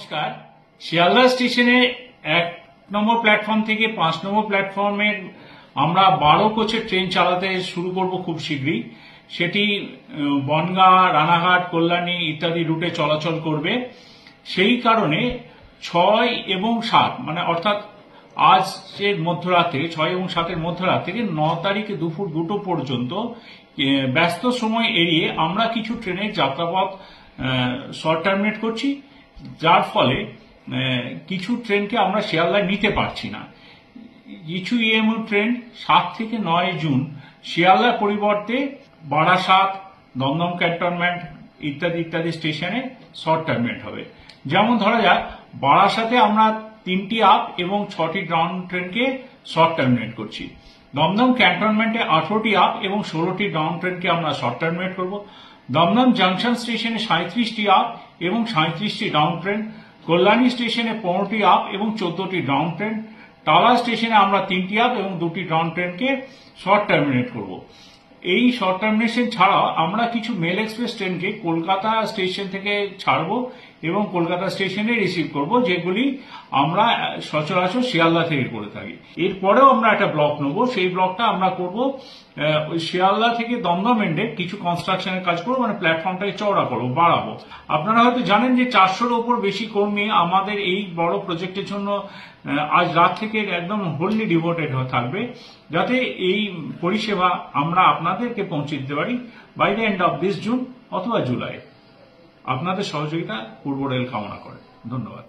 নমস্কার। শিয়ালদা স্টেশনে 1 নম্বর প্ল্যাটফর্ম থেকে 5 নম্বর প্ল্যাটফর্মের আমরা 12 কোচের ট্রেন চালাতে শুরু করব খুব শীঘ্রই। সেটি বনগাঁ, রানাঘাট, কল্যাণী ইত্যাদি রুটে চলাচল করবে। সেই কারণে 6 এবং 7 মানে অর্থাৎ আজকের মধ্যরাতে 6 এবং 7-এর মধ্যরাত থেকে 9 তারিখে দুপুর 2টো পর্যন্ত ব্যস্ত সময় এড়িয়ে আমরা কিছু ট্রেনের যাত্রাপথ শর্ট টার্মিনেট করছি, যার ফলে কিছু ট্রেনকে আমরা শিয়ালদায় নিতে পারছি না। কিছু ইএমইউ ট্রেন 7 থেকে 9 জুন শিয়ালদার পরিবর্তে বারাসাত, দমদম ক্যান্টনমেন্ট ইত্যাদি ইত্যাদি স্টেশনে শর্ট টার্মিনেট হবে। যেমন ধরা যাক, বারাসাতে আমরা 3টি আপ এবং 6টি ডাউন ট্রেনকে শর্ট টার্মিনেট করছি। দমদম ক্যান্টনমেন্টে 18টি আপ এবং 16টি ডাউন ট্রেনকে আমরা শর্ট টার্মিনেট করব। দমদম জাংশন স্টেশনে 37টি আপ এবং 37টি ডাউন ট্রেন। কল্যাণী স্টেশনে 15টি আপ এবং 14টি ডাউন ট্রেন। টালা স্টেশনে আমরা 3টি আপ এবং 2টি ডাউন ট্রেনকে শর্ট টার্মিনেট করব। এই শর্ট টার্মিনেশন ছাড়াও আমরা কিছু মেল এক্সপ্রেস ট্রেনকে কলকাতা স্টেশন থেকে ছাড়বো এবং কলকাতা স্টেশনে রিসিভ করব, যেগুলি আমরা সচরাচর শিয়ালদা থেকে করে থাকি। এরপরেও আমরা একটা ব্লক নেব, সেই ব্লকটা আমরা করব শিয়ালদা থেকে দমদম এন্ডে কিছু কনস্ট্রাকশনের কাজ করবো, মানে প্ল্যাটফর্মটাকে চওড়া করবো, বাড়াবো। আপনারা হয়তো জানেন যে 400-র উপর বেশি কর্মী আমাদের এই বড় প্রজেক্টের জন্য আজ রাত থেকে একদম হোললি ডিভোটেড থাকবে, যাতে এই পরিষেবা আমরা আপনাদেরকে পৌঁছে দিতে পারি by the end of this June অথবা জুলাই। আপনাদের সহযোগিতা পূর্ব রেল কামনা করে। ধন্যবাদ।